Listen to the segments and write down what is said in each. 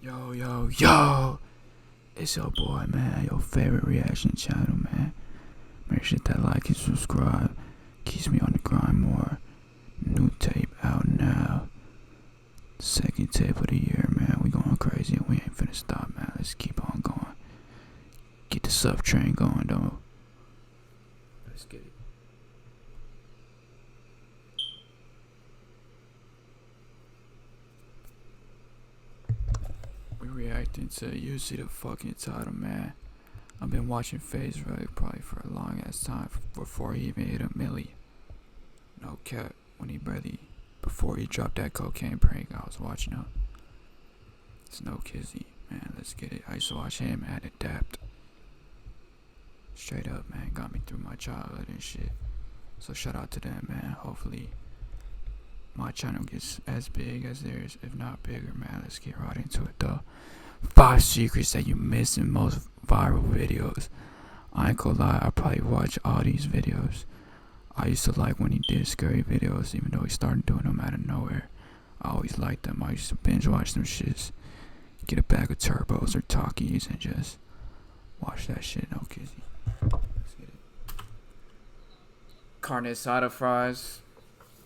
Yo, yo, yo! It's your boy, man. Your favorite reaction channel, man. Make sure that like and subscribe. Keeps me on the grind more. New tape out now. Second tape of the year, man. We going crazy and we ain't finna stop, man. Let's keep on going. Get the sub train going, though. Let's get it. We reacting to you see the fucking title, man. I've been watching FaZe Rug probably for a long ass time before he even hit a milli. No cap. Before he dropped that cocaine prank, I was watching him. It's no kizzy, man. Let's get it. I used to watch him at Adapt. Straight up, man. Got me through my childhood and shit. So shout out to them, man. Hopefully my channel gets as big as theirs, if not bigger, man. Let's get right into it, though. 5 secrets that you miss in most viral videos. I ain't gonna lie, I probably watch all these videos. I used to like when he did scary videos, even though he started doing them out of nowhere. I always liked them. I used to binge watch them shits. Get a bag of turbos or Takis and just watch that shit. No kizzy. Let's get it. Carne asada fries.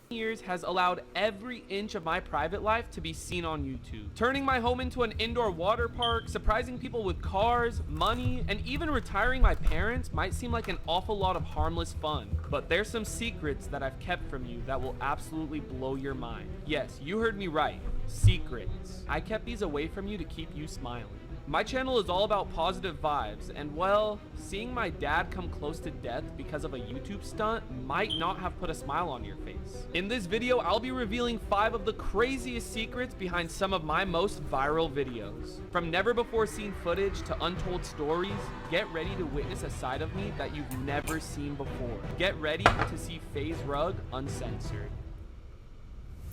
Years has allowed every inch of my private life to be seen on YouTube. Turning my home into an indoor water park, surprising people with cars, money, and even retiring my parents might seem like an awful lot of harmless fun. But there's some secrets that I've kept from you that will absolutely blow your mind. Yes, you heard me right. Secrets. I kept these away from you to keep you smiling. My channel is all about positive vibes, and well, seeing my dad come close to death because of a YouTube stunt might not have put a smile on your face. In this video, I'll be revealing 5 of the craziest secrets behind some of my most viral videos. From never before seen footage to untold stories, get ready to witness a side of me that you've never seen before. Get ready to see FaZe Rug uncensored.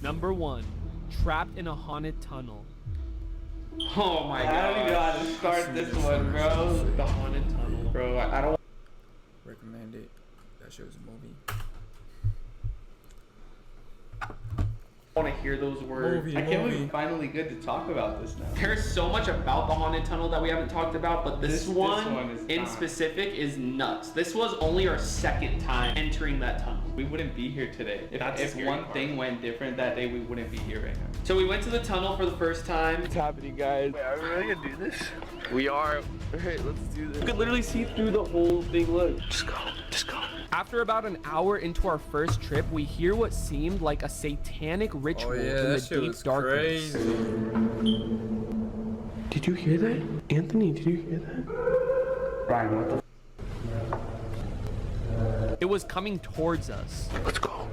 Number 1. Trapped in a haunted tunnel. Oh my god. I don't even know how to start this one, bro. The haunted tunnel. Bro, I don't Recommend it. That shit was a movie. want to hear those words. I can't believe it's finally good to talk about this now. There's so much about the haunted tunnel that we haven't talked about, but this one is in not. specific is nuts. This was only our second time entering that tunnel. We wouldn't be here today. If one thing went different that day, we wouldn't be here right now. So we went to the tunnel for the first time. What's happening, guys? Wait, are we really gonna do this? We are. Alright, let's do this. You could literally see through the whole thing. Look. Just go. After about an hour into our first trip, we hear what seemed like a satanic ritual in the deep darkness. Did you hear that? Anthony, did you hear that? Brian, what the It was coming towards us. Let's go.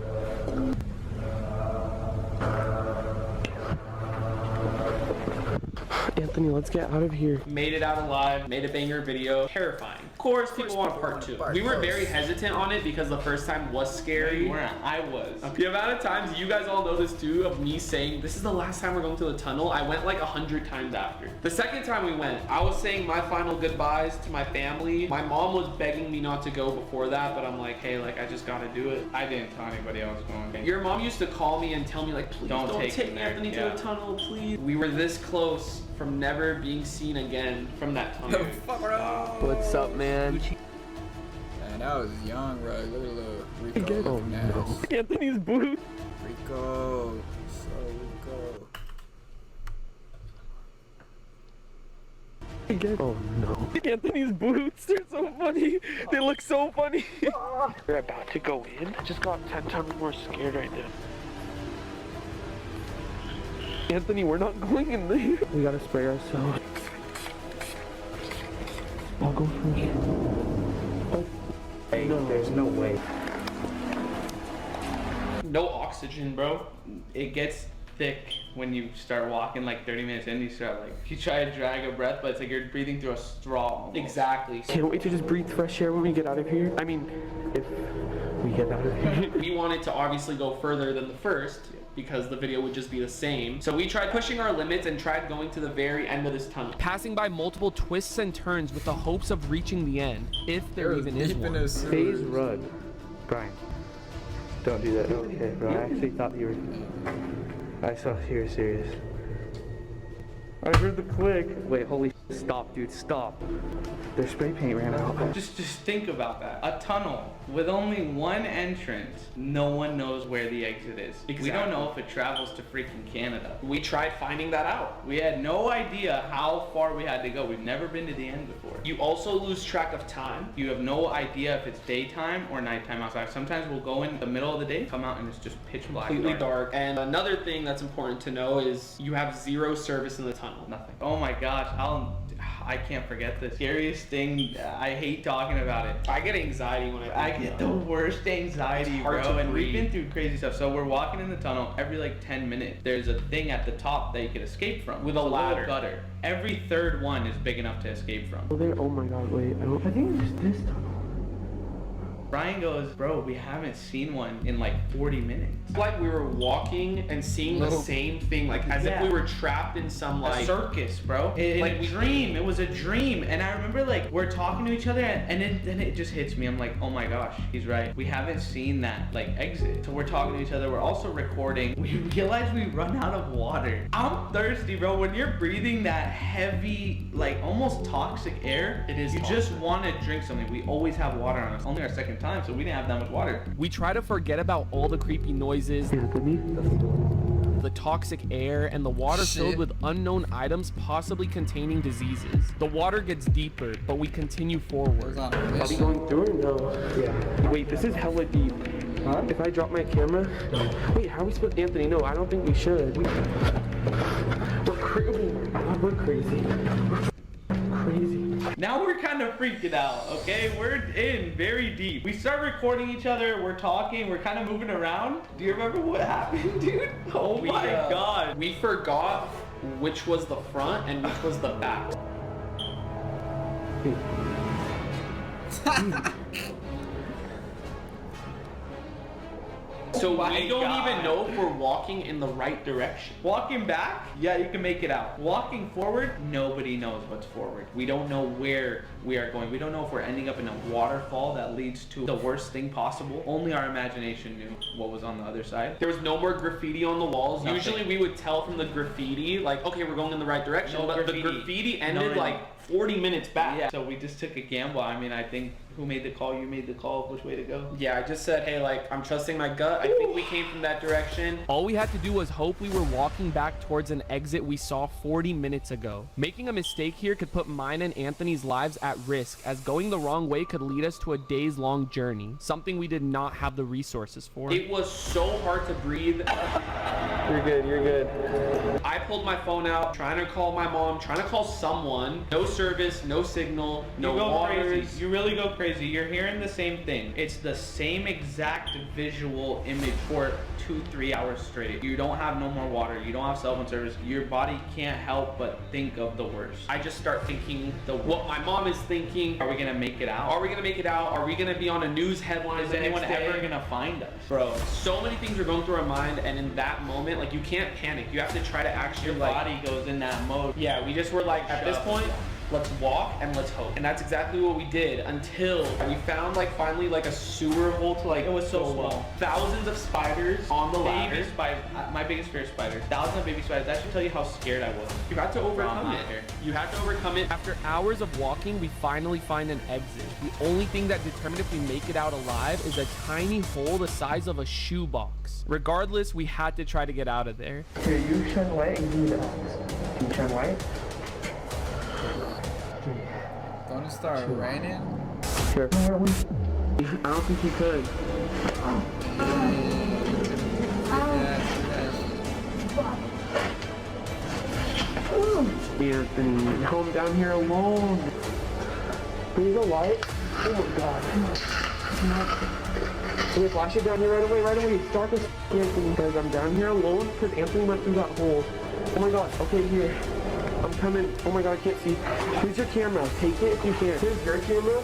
Anthony, let's get out of here. Made it out alive, made a banger video. Terrifying. Of course, people want a part 2. We were very hesitant on it because the first time was scary. You weren't. I was. The amount of times, you guys all know this too, of me saying, this is the last time we're going to the tunnel, I went like 100 times after. The second time we went, I was saying my final goodbyes to my family. My mom was begging me not to go before that, but I'm like, hey, like, I just gotta do it. I didn't tell anybody I was going. Your mom used to call me and tell me, like, please don't take Anthony to the tunnel, please. We were this close from never being seen again from that tunnel. What's up, man? Man, that was young, bro. Look at little Rico. Oh no. Anthony's boots. Rico. So Rico. Oh no. Anthony's boots, they're so funny. They look so funny. We're about to go in. I just got 10 times more scared right now. Anthony, we're not going in there. We gotta spray ourselves. I'll go first. Oh. Hey, no, there's no way. No oxygen, bro. It gets thick when you start walking like 30 minutes in. You start like, you try to drag a breath, but it's like you're breathing through a straw. Almost. Exactly. Can't wait to just breathe fresh air when we get out of here. I mean, if we get out of here. We wanted to obviously go further than the first because the video would just be the same. So we tried pushing our limits and tried going to the very end of this tunnel. Passing by multiple twists and turns with the hopes of reaching the end, if there even is one. FaZe Rug. Brian, don't do that. Okay, bro. I actually thought you were... I saw you were serious. I heard the click. Wait, holy stop, dude, stop. Their spray paint ran out. Just think about that. A tunnel with only one entrance. No one knows where the exit is. We don't know if it travels to freaking Canada. We tried finding that out. We had no idea how far we had to go. We've never been to the end before. You also lose track of time. You have no idea if it's daytime or nighttime outside. Sometimes we'll go in the middle of the day, come out, and it's just pitch black. Completely dark. And another thing that's important to know is you have zero service in the tunnel. Nothing. Oh my gosh, I can't forget the scariest thing. I hate talking about it. I get anxiety when I get the worst anxiety, bro. And we've been through crazy stuff. So we're walking in the tunnel every like 10 minutes. There's a thing at the top that you can escape from with a ladder. Gutter. Every third one is big enough to escape from. Oh my god, wait. I think it's this tunnel. Brian goes, bro, we haven't seen one in like 40 minutes. It's like we were walking and seeing the same thing, like as if we were trapped in some like a circus, bro. Like a dream. It was a dream. And I remember like we're talking to each other and then it just hits me. I'm like, oh my gosh, he's right. We haven't seen that like exit. So we're talking to each other. We're also recording. We realize we run out of water. I'm thirsty, bro. When you're breathing that heavy, like almost toxic air, you just want to drink something. We always have water on us. Only our second time, so we didn't have that much water. We try to forget about all the creepy noises, the toxic air, and the water filled with unknown items possibly containing diseases. The water gets deeper, but we continue forward. Are we going through it? No. Yeah. Wait, this is hella deep. Huh? If I drop my camera? Wait, how are we supposed to, Anthony? No, I don't think we should. We're crazy. Now we're kind of freaking out, okay? We're in very deep. We start recording each other, we're talking, we're kind of moving around. Do you remember what happened, dude? Oh my god. We forgot which was the front and which was the back. So we don't even know if we're walking in the right direction. Walking back, yeah, you can make it out. Walking forward, nobody knows what's forward. We don't know where we are going. We don't know if we're ending up in a waterfall that leads to the worst thing possible. Only our imagination knew what was on the other side. There was no more graffiti on the walls. Nothing. Usually we would tell from the graffiti, like, okay, we're going in the right direction. But the graffiti ended like 40 minutes back. Yeah, so we just took a gamble. I mean, I think who made the call? You made the call of which way to go? Yeah, I just said, hey, like, I'm trusting my gut. I think we came from that direction. All we had to do was hope we were walking back towards an exit we saw 40 minutes ago. Making a mistake here could put mine and Anthony's lives at risk, as going the wrong way could lead us to a days-long journey, something we did not have the resources for. It was so hard to breathe. You're good, you're good. I pulled my phone out, trying to call my mom, trying to call someone. No service, no signal, no water. You really go crazy. You're hearing the same thing. It's the same exact visual image for 2-3 hours straight. You don't have no more water. You don't have cell phone service. Your body can't help but think of the worst. I just start thinking what my mom is thinking. Are we gonna make it out? Are we gonna make it out? Are we gonna be on a news headline? Is anyone ever gonna find us? Bro, so many things are going through our mind, and in that moment, like, you can't panic. You have to try to actually, your body goes in that mode. Yeah, we just were like, at this point, let's walk and let's hope. And that's exactly what we did until we found like finally like a sewer hole to like, it was so small. Thousands of spiders on the ladder. My biggest fear is spiders. Thousands of baby spiders. That should tell you how scared I was. You had to overcome it. You had to overcome it. After hours of walking, we finally find an exit. The only thing that determined if we make it out alive is a tiny hole the size of a shoebox. Regardless, we had to try to get out of there. Here, you turn white and do that. You turn white? Don't it start raining? Sure. I don't think you could. Anthony, home down here alone. Please go light. Oh my god. Can we flash it down here right away? It's dark as Anthony, because I'm down here alone because Anthony went through that hole. Oh my god. Okay, here. I'm coming. Oh my god, I can't see. Here's your camera. Take it if you can. Here's your camera.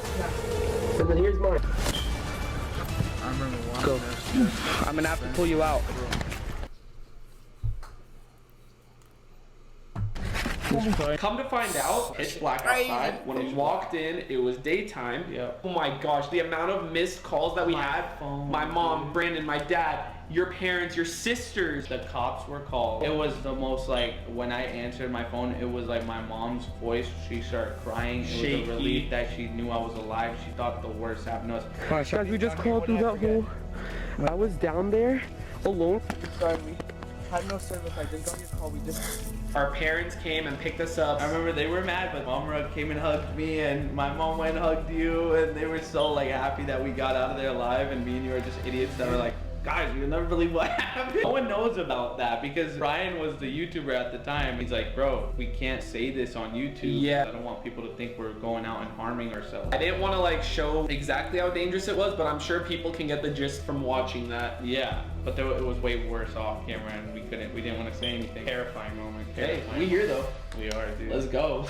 And then here's mine. I remember one. Go. I'm gonna have to pull you out. Come to find out, pitch black outside. When we walked in, it was daytime. Yeah. Oh my gosh, the amount of missed calls that we had. Phone, my mom, Brandon, my dad, your parents, your sisters. The cops were called. It was the most like, when I answered my phone, it was like my mom's voice. She started crying. It Shaky. was a relief that she knew I was alive. She thought the worst happened to us. Guys, we just crawled through that hole. I was down there alone. Sorry, we had no service. I just got your call. We just. Our parents came and picked us up. I remember they were mad, but Mom Rug came and hugged me, and my mom went and hugged you, and they were so like happy that we got out of there alive, and me and you are just idiots that were like, guys, you'll never believe what happened. No one knows about that because Brian was the YouTuber at the time. He's like, bro, we can't say this on YouTube. Yeah. I don't want people to think we're going out and harming ourselves. I didn't want to like show exactly how dangerous it was, but I'm sure people can get the gist from watching that. Yeah, but it was way worse off camera, and we didn't want to say anything. Terrifying moment. Hey, Terrifying. we here though. We are, dude. Let's go.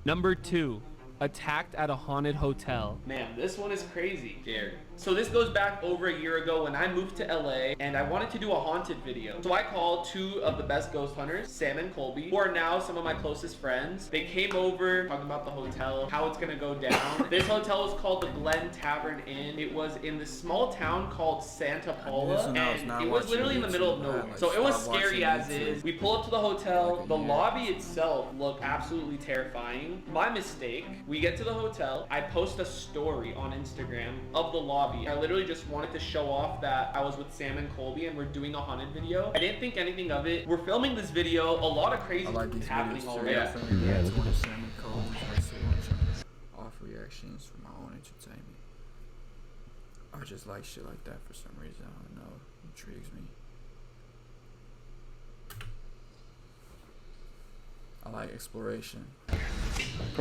Number 2, attacked at a haunted hotel. Man, this one is crazy. Scary. So this goes back over a year ago when I moved to LA and I wanted to do a haunted video. So I called 2 of the best ghost hunters, Sam and Colby, who are now some of my closest friends. They came over, talking about the hotel, how it's gonna go down. This hotel was called the Glen Tavern Inn. It was in this small town called Santa Paula, Listen, I was and not it was watching literally in the middle of YouTube, nowhere. man. So it was Stop scary watching as YouTube. is. We pull up to the hotel. Like a The year. lobby itself looked absolutely terrifying. My mistake. We get to the hotel. I post a story on Instagram of the lobby. I literally just wanted to show off that I was with Sam and Colby and we're doing a haunted video. I didn't think anything of it. We're filming this video. A lot of crazy I like is these happening videos too. already. Yeah, look at the salmon codes. I see watching off reactions for my own entertainment. I just like shit like that for some reason. I don't know. It intrigues me. I like exploration. I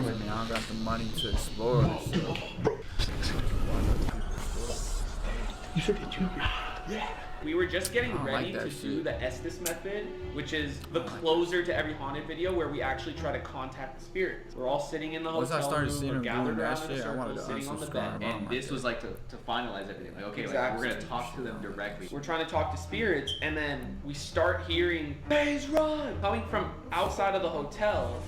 mean, I don't got the money to explore this stuff. You said that you. We were just getting I don't ready like to that do shit. the Estes method, which is the I don't like closer to every haunted video where we actually try to contact the spirits. We're all sitting in the Once I hotel started room, seeing we're them gathered doing that around in a shit, I circle, wanted to sitting on the unsubscribe. bed. I don't And like this that. was like to finalize everything. Like, okay, like, Exactly. we're gonna talk to them directly. We're trying to talk to spirits, and then we start hearing "Maze Run" coming from outside of the hotel.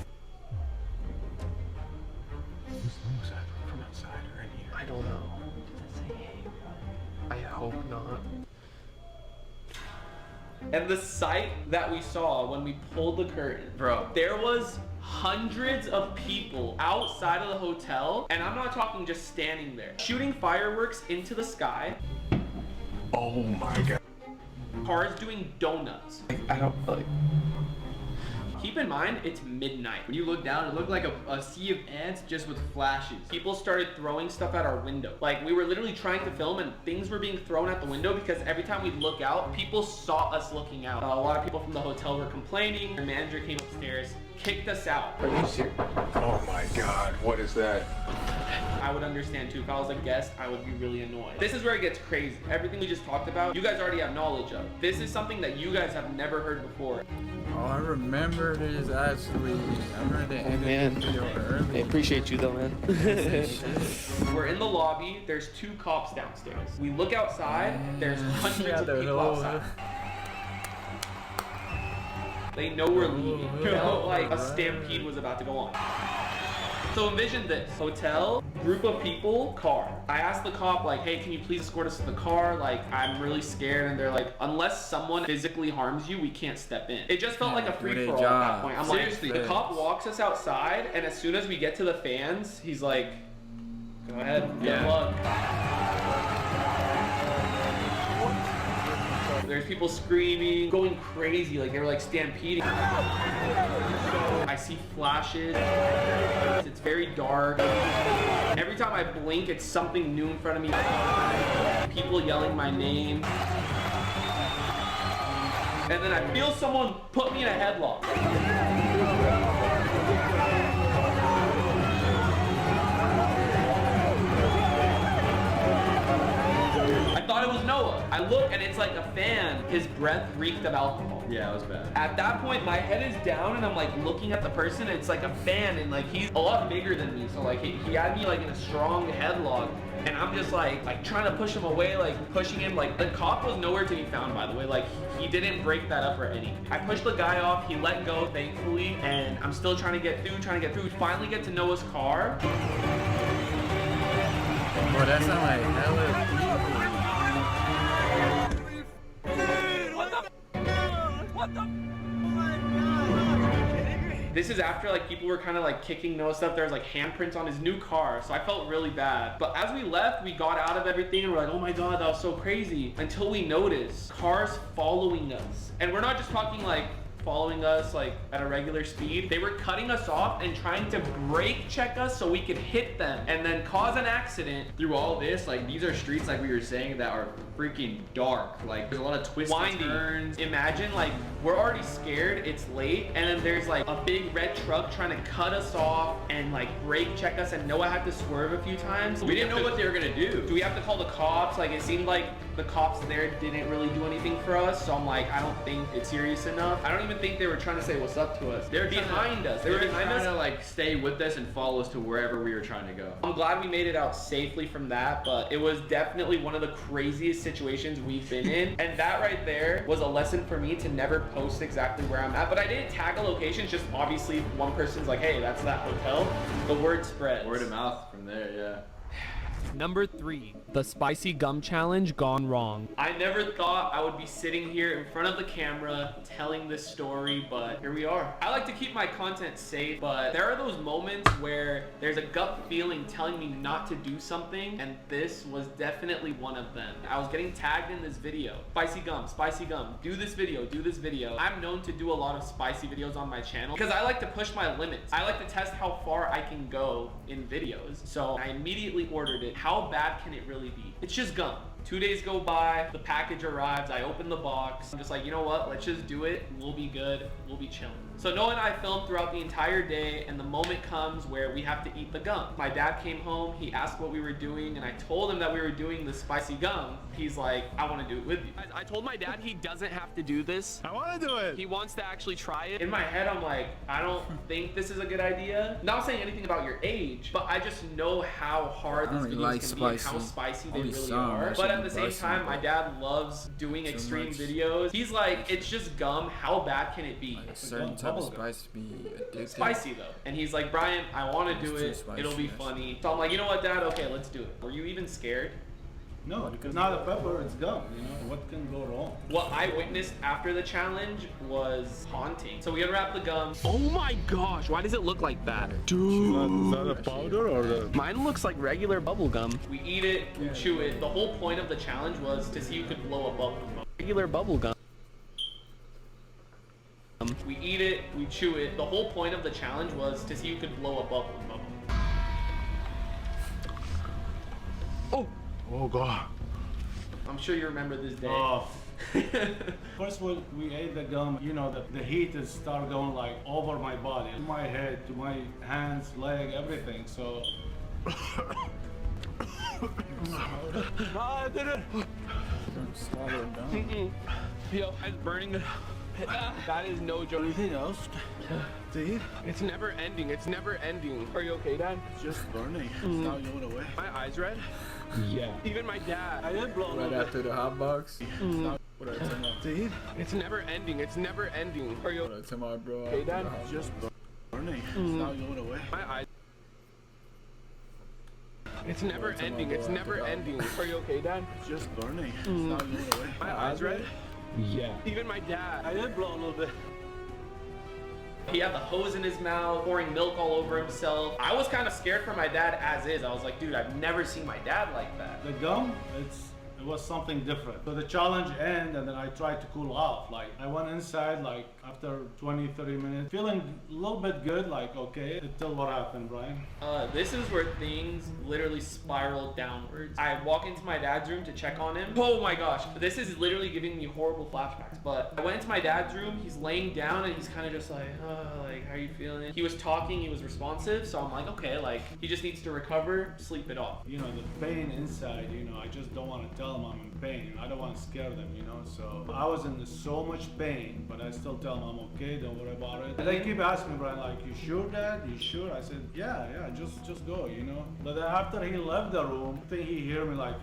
I don't know. I hope not. And the sight that we saw when we pulled the curtain, Bro. there was hundreds of people outside of the hotel, and I'm not talking just standing there, shooting fireworks into the sky. Oh my god. Cars doing donuts. I don't like. Keep in mind, it's midnight. When you look down, it looked like a sea of ants just with flashes. People started throwing stuff at our window. Like, we were literally trying to film and things were being thrown at the window because every time we'd look out, people saw us looking out. A lot of people from the hotel were complaining. Their manager came upstairs, kicked us out. Are you serious? Oh my god, what is that? I would understand too. If I was a guest, I would be really annoyed. This is where it gets crazy. Everything we just talked about, you guys already have knowledge of. This is something that you guys have never heard before. Oh, I remember this actually. I remember the end of the video early. appreciate you though, man. We're in the lobby. There's 2 cops downstairs. We look outside. There's hundreds Yeah, of the people whole- outside. They know we're leaving. It felt like a stampede was about to go on. So envision this: hotel, group of people, car. I asked the cop, like, hey, can you please escort us to the car? Like, I'm really scared. And they're like, unless someone physically harms you, we can't step in. It just felt like a Do free their for all at that job. point. I'm Seriously. like, the cop walks us outside, and as soon as we get to the fans, he's like, go ahead, good luck. There's people screaming, going crazy, like they were like stampeding. I see flashes. It's very dark. Every time I blink, it's something new in front of me. People yelling my name. And then I feel someone put me in a headlock. I thought it was Noah. I look and it's like a fan. His breath reeked of alcohol. Yeah, it was bad. At that point, my head is down and I'm like looking at the person. And it's like a fan and like he's a lot bigger than me. So like he had me like in a strong headlock. And I'm just like trying to push him away, like pushing him. Like the cop was nowhere to be found, by the way. Like he didn't break that up or anything. I pushed the guy off. He let go, thankfully. And I'm still trying to get through. We finally get to Noah's car. Bro, that sound like hella people. This is after like people were kind of like kicking Noah stuff. There was like handprints on his new car, so I felt really bad. But as we left, we got out of everything and we're like, oh my god, that was so crazy. Until we noticed cars following us. And we're not just talking like following us like at a regular speed. They were cutting us off and trying to brake check us so we could hit them and then cause an accident. Through all this, like these are streets, like we were saying, that are freaking dark. Like there's a lot of twists and Windy. turns. Imagine like we're already scared, it's late, and then there's like a big red truck trying to cut us off and like brake check us, and Noah had to swerve a few times. We didn't know what they were gonna do. Do we have to call the cops? Like it seemed like the cops there didn't really do anything for us, so I'm like, I don't think it's serious enough. I don't even think they were trying to say what's up to us. They're behind us. They were behind trying us. to like stay with us and follow us to wherever we were trying to go. I'm glad we made it out safely from that, but it was definitely one of the craziest situations we've been in. And that right there was a lesson for me to never post exactly where I'm at. But I didn't tag a location, just obviously one person's like, hey, that's that hotel. The word spreads. Word of mouth from there, yeah. Number 3, the spicy gum challenge gone wrong. I never thought I would be sitting here in front of the camera telling this story, but here we are. I like to keep my content safe, but there are those moments where there's a gut feeling telling me not to do something, and this was definitely one of them. I was getting tagged in this video. Spicy gum, do this video. I'm known to do a lot of spicy videos on my channel because I like to push my limits. I like to test how far I can go in videos. So I immediately ordered it. How bad can it really be? It's just gum. 2 days go by, the package arrives, I open the box. I'm just like, you know what? Let's just do it. We'll be good. We'll be chilling. So Noah and I filmed throughout the entire day, and the moment comes where we have to eat the gum. My dad came home, he asked what we were doing, and I told him that we were doing the spicy gum. He's like, I want to do it with you. I told my dad he doesn't have to do this. I want to do it. He wants to actually try it. In my head, I'm like, I don't think this is a good idea. Not saying anything about your age, but I just know how hard I these don't videos like can be and how spicy. spicy they Only really some, are. that But shit at the same busting, time, my but dad loves doing too extreme much. videos. He's like, it's just gum. How bad can it be? Like a certain type of spice to be addictive. Spicy though. And he's like, Brian, I want to do It's too it. spicy, It'll be yes. funny. So I'm like, you know what, Dad? Okay, let's do it. Were you even scared? No, because now the pepper, it's gum. You know what can go wrong? What I witnessed after the challenge was haunting. So we unwrap the gum. Oh my gosh, why does it look like that? Is that a powder or the? Mine looks like regular bubble gum. We eat it, we chew it. The whole point of the challenge was to see who could blow a bubble. Regular bubble gum. We eat it, we chew it. The whole point of the challenge was to see who could blow a bubble. Oh, Oh God. I'm sure you remember this day. Oh. First when we ate the gum, you know, the heat is start going like over my body, to my head, to my hands, leg, everything. So. No, I didn't. Swallow it down. Yo, it's burning. That is no joke. Anything else? See? It's never ending. It's never ending. Are you okay, Dad? It's just burning. It's not going away. My eyes red? Yeah. Even my dad. I did blow a Right little after the hot box. What I tell my see? It's never ending. It's never ending. Are you What I tell my bro. okay, after Dad? the hot box. Just burning. It's not going away. My eyes. It's never Tell my ending. bro It's after never the hot ending. box. Are you okay, Dad? It's just burning. It's not going away. My eyes red? Yeah. Even my dad. I did blow a little bit. He had the hose in his mouth, pouring milk all over himself. I was kind of scared for my dad as is. I was like, dude, I've never seen my dad like that. The gum, it was something different. So the challenge ended and then I tried to cool off. Like I went inside like after 20, 30 minutes, feeling a little bit good, like okay. Until what happened, Brian? This is where things literally spiraled downwards. I walk into my dad's room to check on him. Oh my gosh, this is literally giving me horrible flashbacks. But I went into my dad's room, he's laying down and he's kind of just like, like, how are you feeling? He was talking, he was responsive, so I'm like, okay, like, he just needs to recover, sleep it off. You know, the pain inside, you know, I just don't want to tell them I'm in pain. I don't want to scare them, you know. So I was in so much pain, but I still tell them I'm okay, don't worry about it. And they keep asking me, Brian, like, you sure, Dad? You sure? I said, yeah, just go, you know. But then after he left the room, I think he heard me like,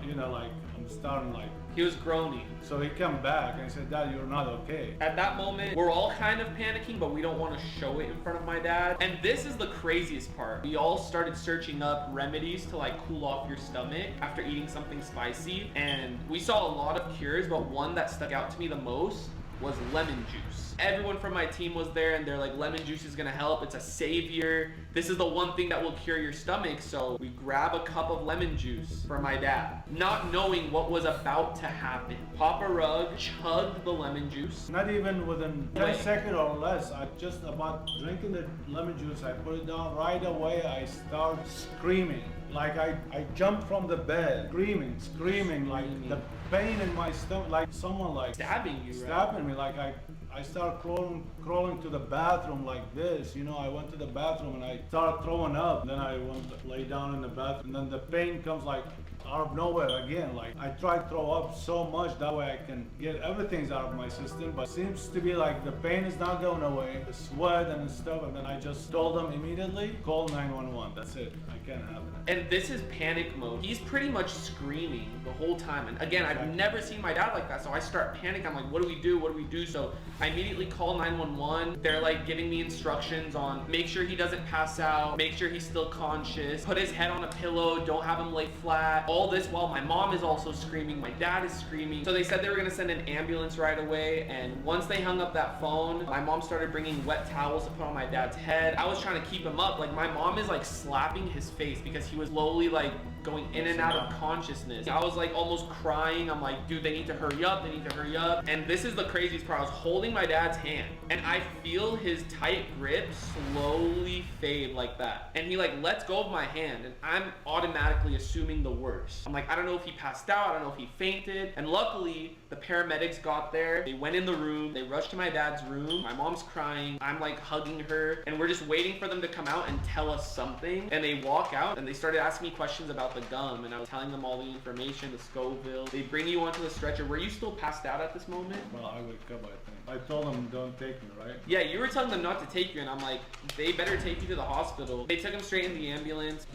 you know, like I'm starting like. He was groaning. So he came back and he said, Dad, you're not okay. At that moment, we're all kind of panicking, but we don't want to show it in front of my dad. And this is the craziest part. We all started searching up remedies to like cool off your stomach after eating something spicy. And we saw a lot of cures, but one that stuck out to me the most was lemon juice. Everyone from my team was there and they're like, lemon juice is gonna help. It's a savior. This is the one thing that will cure your stomach. So we grab a cup of lemon juice for my dad, not knowing what was about to happen. Papa Rug chugged the lemon juice. Not even within 10 seconds or less, I just about drinking the lemon juice, I put it down right away, I start screaming. Like I jumped from the bed, screaming, like the pain in my stomach, like someone like Stabbing you, right? stabbing me, like I started crawling to the bathroom like this, you know. I went to the bathroom and I started throwing up. Then I went to lay down in the bathroom, and then the pain comes like out of nowhere again. Like I tried to throw up so much that way I can get everything's out of my system, but seems to be like the pain is not going away, the sweat and stuff. And then I just told them immediately, call 911. That's it. I can't have it. And this is panic mode. He's pretty much screaming the whole time. And again, I've never seen my dad like that. So I start panicking. I'm like, what do we do? What do we do? So I immediately call 911. They're like giving me instructions on make sure he doesn't pass out, make sure he's still conscious, put his head on a pillow, don't have him lay flat. All this while my mom is also screaming, my dad is screaming. So they said they were gonna send an ambulance right away. And once they hung up that phone, my mom started bringing wet towels to put on my dad's head. I was trying to keep him up. Like my mom is like slapping his face because he was slowly like going in and out of consciousness. I was like almost crying. I'm like, dude, they need to hurry up. They need to hurry up. And this is the craziest part. I was holding my dad's hand and I feel his tight grip slowly fade like that. And he like lets go of my hand and I'm automatically assuming the worst. I'm like, I don't know if he passed out. I don't know if he fainted. And luckily the paramedics got there. They went in the room. They rushed to my dad's room. My mom's crying. I'm like hugging her and we're just waiting for them to come out and tell us something. And they walk out and they started asking me questions about the gum and I was telling them all the information, the Scoville. They bring you onto the stretcher. Were you still passed out at this moment? Well, I wake up, I think. I told them don't take me, right? Yeah, you were telling them not to take you and I'm like, they better take you to the hospital. They took him straight in the ambulance.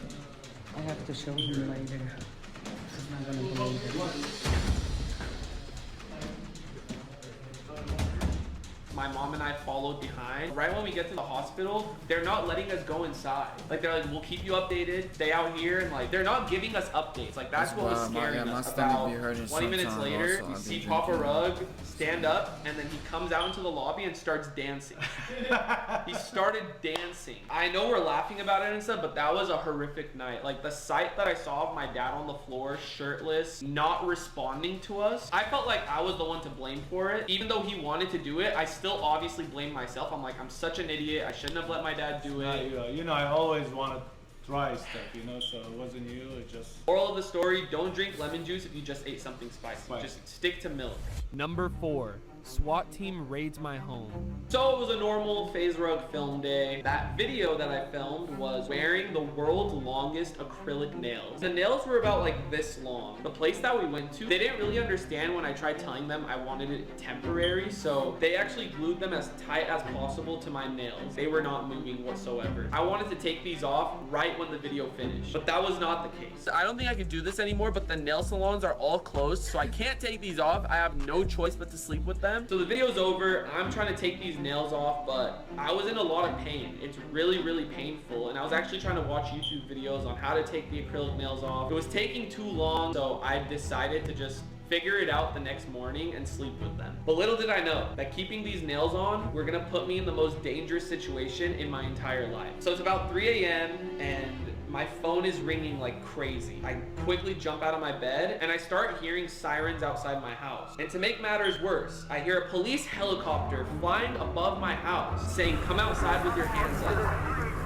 I have to show him later. He's not gonna believe it. My mom and I followed behind. Right when we get to the hospital, they're not letting us go inside. Like they're like, we'll keep you updated, stay out here, and like they're not giving us updates. Like that's what was scaring us. About 20 minutes later, we see Papa Rug stand up and then he comes out into the lobby and starts dancing. He started dancing. I know we're laughing about it and stuff, but that was a horrific night. Like the sight that I saw of my dad on the floor, shirtless, not responding to us, I felt like I was the one to blame for it. Even though he wanted to do it, I still obviously blame myself. I'm like, I'm such an idiot. I shouldn't have let my dad do it. You know, I always want to try stuff, you know, so it wasn't you, it just... Moral of the story, don't drink lemon juice if you just ate something spicy. Just stick to milk. Number 4. SWAT team raids my home. So it was a normal FaZe Rug film day. That video that I filmed was wearing the world's longest acrylic nails. The nails were about like this long. The place that we went to, they didn't really understand when I tried telling them I wanted it temporary, so they actually glued them as tight as possible to my nails. They were not moving whatsoever. I wanted to take these off right when the video finished, but that was not the case. I don't think I can do this anymore, but the nail salons are all closed, so I can't take these off. I have no choice but to sleep with them. So the video's over. I'm trying to take these nails off, but I was in a lot of pain. It's really, really painful. And I was actually trying to watch YouTube videos on how to take the acrylic nails off. It was taking too long, so I decided to just figure it out the next morning and sleep with them. But little did I know that keeping these nails on were gonna put me in the most dangerous situation in my entire life. So it's about 3 a.m. and my phone is ringing like crazy. I quickly jump out of my bed and I start hearing sirens outside my house. And to make matters worse, I hear a police helicopter flying above my house saying, "Come outside with your hands up."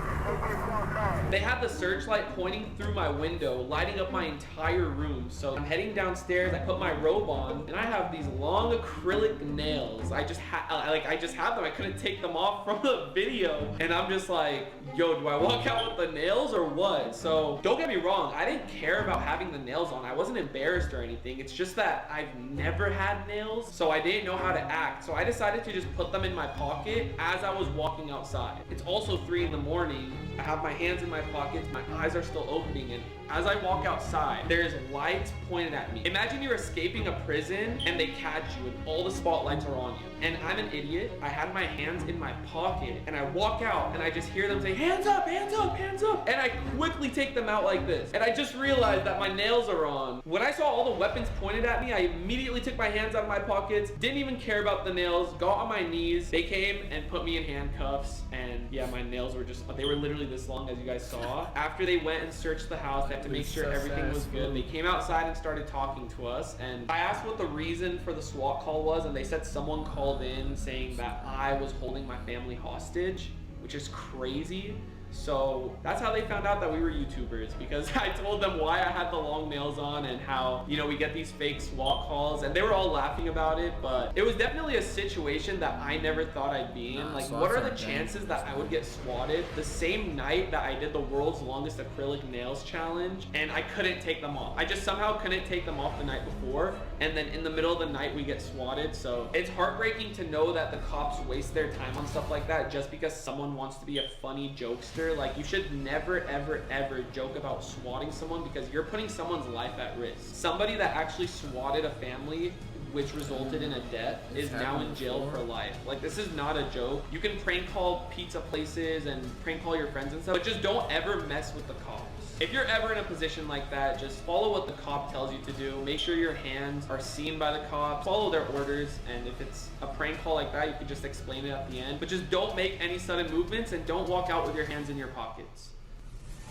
They had the searchlight pointing through my window, lighting up my entire room. So I'm heading downstairs, I put my robe on, and I have these long acrylic nails. I just have them. I couldn't take them off from the video. And I'm just like, yo, do I walk out with the nails or what? So don't get me wrong, I didn't care about having the nails on. I wasn't embarrassed or anything. It's just that I've never had nails, so I didn't know how to act. So I decided to just put them in my pocket as I was walking outside. It's also 3 in the morning. I have my hands in my pockets, my eyes are still opening, and as I walk outside, there's lights pointed at me. Imagine you're escaping a prison and they catch you and all the spotlights are on you. And I'm an idiot. I had my hands in my pocket and I walk out and I just hear them say, hands up, hands up, hands up. And I quickly take them out like this. And I just realized that my nails are on. When I saw all the weapons pointed at me, I immediately took my hands out of my pockets, didn't even care about the nails, got on my knees. They came and put me in handcuffs. And yeah, my nails were they were literally this long, as you guys saw. After they went and searched the house, they had to make sure everything was good. They came outside and started talking to us. And I asked what the reason for the SWAT call was, and they said someone called in saying that I was holding my family hostage, which is crazy. So that's how they found out that we were YouTubers, because I told them why I had the long nails on and how, you know, we get these fake SWAT calls, and they were all laughing about it. But it was definitely a situation that I never thought I'd be in. Like, what are the chances that I would get swatted the same night that I did the world's longest acrylic nails challenge and I couldn't take them off? I just somehow couldn't take them off the night before, and then in the middle of the night we get swatted. So it's heartbreaking to know that the cops waste their time on stuff like that just because someone wants to be a funny jokester. Like, you should never, ever, ever joke about swatting someone, because you're putting someone's life at risk. Somebody that actually swatted a family, which resulted in a death, is now in jail for life. Like, this is not a joke. You can prank call pizza places and prank call your friends and stuff, but just don't ever mess with the cops. If you're ever in a position like that, just follow what the cop tells you to do. Make sure your hands are seen by the cops. Follow their orders, and if it's a prank call like that, you can just explain it at the end. But just don't make any sudden movements, and don't walk out with your hands in your pockets.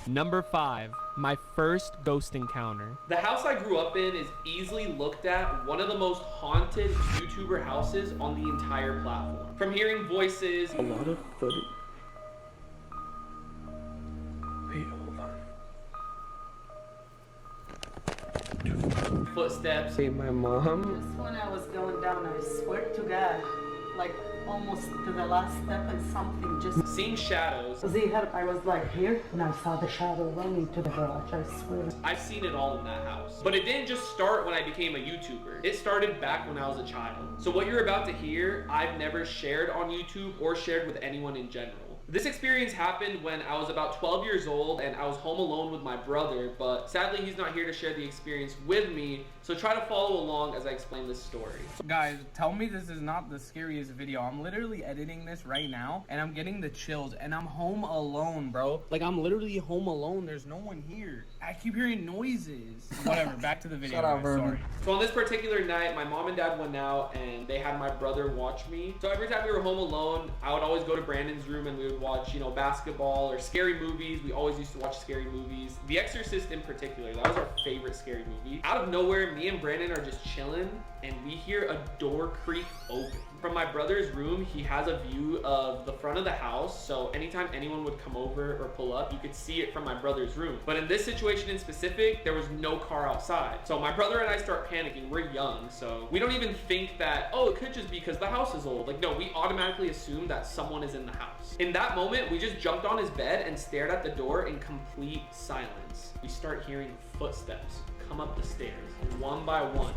Number 5, my first ghost encounter. The house I grew up in is easily looked at one of the most haunted YouTuber houses on the entire platform. From hearing voices, A lot of footage. Wait, hold on. footsteps. Hey, my mom. Just when I was going down, I swear to God, like almost to the last step and something just... Seeing shadows. I was like here, and I saw the shadow running to the garage, I swear. I've seen it all in that house. But it didn't just start when I became a YouTuber. It started back when I was a child. So what you're about to hear, I've never shared on YouTube or shared with anyone in general. This experience happened when I was about 12 years old and I was home alone with my brother, but sadly he's not here to share the experience with me, so try to follow along as I explain this story. Guys, tell me this is not the scariest video. I'm literally editing this right now and I'm getting the chills, and I'm home alone, bro. Like, I'm literally home alone. There's no one here. I keep hearing noises. Whatever, back to the video. Shut up, guys. Sorry. So on this particular night, my mom and dad went out and they had my brother watch me. So every time we were home alone, I would always go to Brandon's room and we would watch, you know, basketball or scary movies. We always used to watch scary movies. The Exorcist in particular, that was our favorite scary movie. Out of nowhere, me and Brandon are just chilling and we hear a door creak open. From my brother's room, he has a view of the front of the house, so anytime anyone would come over or pull up, you could see it from my brother's room. But in this situation in specific, there was no car outside. So my brother and I start panicking. We're young, so we don't even think that, oh, it could just be because the house is old. Like, no, we automatically assume that someone is in the house. In that moment, we just jumped on his bed and stared at the door in complete silence. We start hearing footsteps come up the stairs, one by one.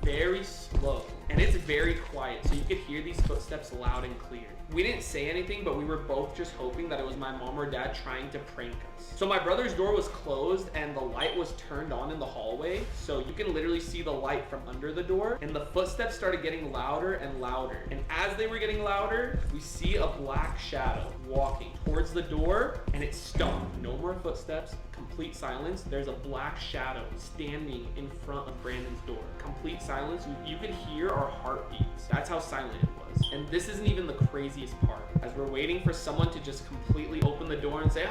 Very slow, and it's very quiet, so you could hear these footsteps loud and clear. We didn't say anything, but we were both just hoping that it was my mom or dad trying to prank us. So my brother's door was closed and the light was turned on in the hallway, so you can literally see the light from under the door, and the footsteps started getting louder and louder. And as they were getting louder, we see a black shadow walking towards the door, and it stopped. No more footsteps, complete silence. There's a black shadow standing in front of Brandon's door. Complete silence. You could hear our heartbeats. That's how silent it was. And this isn't even the craziest part. As we're waiting for someone to just completely open the door and say,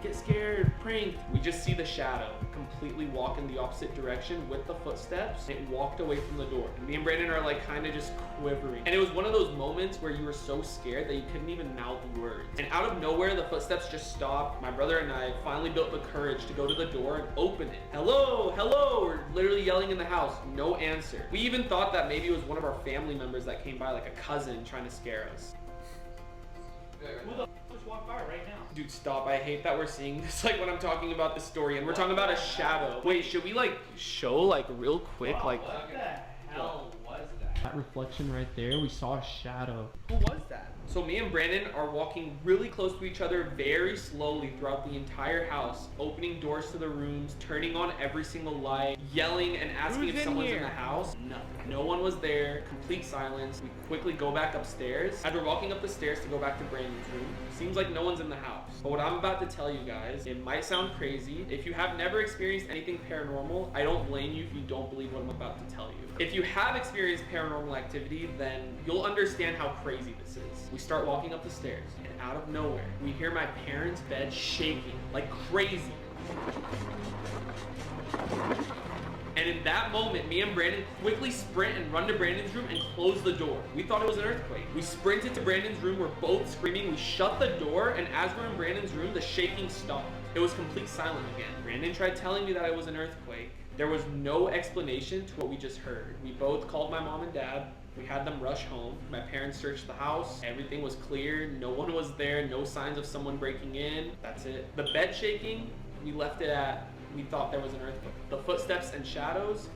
get scared, pranked, we just see the shadow completely walk in the opposite direction with the footsteps. It walked away from the door. And me and Brandon are like kind of just quivering. And it was one of those moments where you were so scared that you couldn't even mouth words. And out of nowhere, the footsteps just stopped. My brother and I finally built the courage to go to the door and open it. Hello, hello, we're literally yelling in the house. No answer. We even thought that maybe it was one of our family members that came by, like a cousin trying to scare us. Who the f just walked by right now? Dude, stop. I hate that we're seeing this like when I'm talking about the story and we're talking about a shadow. Wait, should we like show like real quick like What the hell was that? that reflection right there? We saw a shadow. Who was that? So me and Brandon are walking really close to each other very slowly throughout the entire house, opening doors to the rooms, turning on every single light, yelling and asking if someone's in the house. Nothing. No one was there, complete silence. We quickly go back upstairs. As we're walking up the stairs to go back to Brandon's room, seems like no one's in the house. But what I'm about to tell you guys, it might sound crazy. If you have never experienced anything paranormal, I don't blame you if you don't believe what I'm about to tell you. If you have experienced paranormal activity, then you'll understand how crazy this is. We start walking up the stairs, and out of nowhere, we hear my parents' bed shaking like crazy. And in that moment, me and Brandon quickly sprint and run to Brandon's room and close the door. We thought it was an earthquake. We sprinted to Brandon's room, we're both screaming, we shut the door, and as we're in Brandon's room, the shaking stopped. It was complete silence again. Brandon tried telling me that it was an earthquake. There was no explanation to what we just heard. We both called my mom and dad. We had them rush home. My parents searched the house. Everything was clear. No one was there. No signs of someone breaking in. That's it. The bed shaking, we left it at, we thought there was an earthquake. The footsteps and shadows,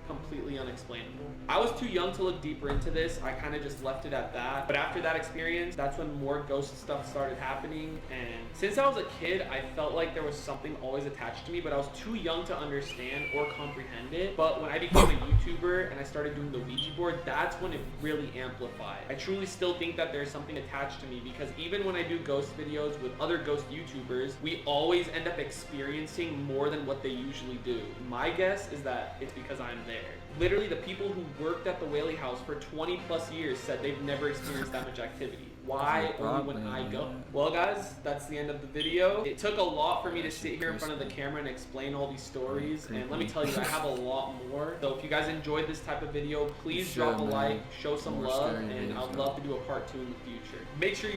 completely unexplainable. I was too young to look deeper into this. I kind of just left it at that. But after that experience, that's when more ghost stuff started happening. And since I was a kid, I felt like there was something always attached to me, but I was too young to understand or comprehend it. But when I became a YouTuber and I started doing the Ouija board, that's when it really amplified. I truly still think that there's something attached to me, because even when I do ghost videos with other ghost YouTubers, we always end up experiencing more than what they usually do. My guess is that it's because I'm there. Literally, the people who worked at the Whaley House for 20 plus years said they've never experienced that much activity. Why only when I go? Well guys, that's the end of the video. It took a lot for me to sit here in front of the camera and explain all these stories, and let me tell you, I have a lot more. So if you guys enjoyed this type of video, please drop a like, show some love, and I'd love to do a part 2 in the future. Make sure you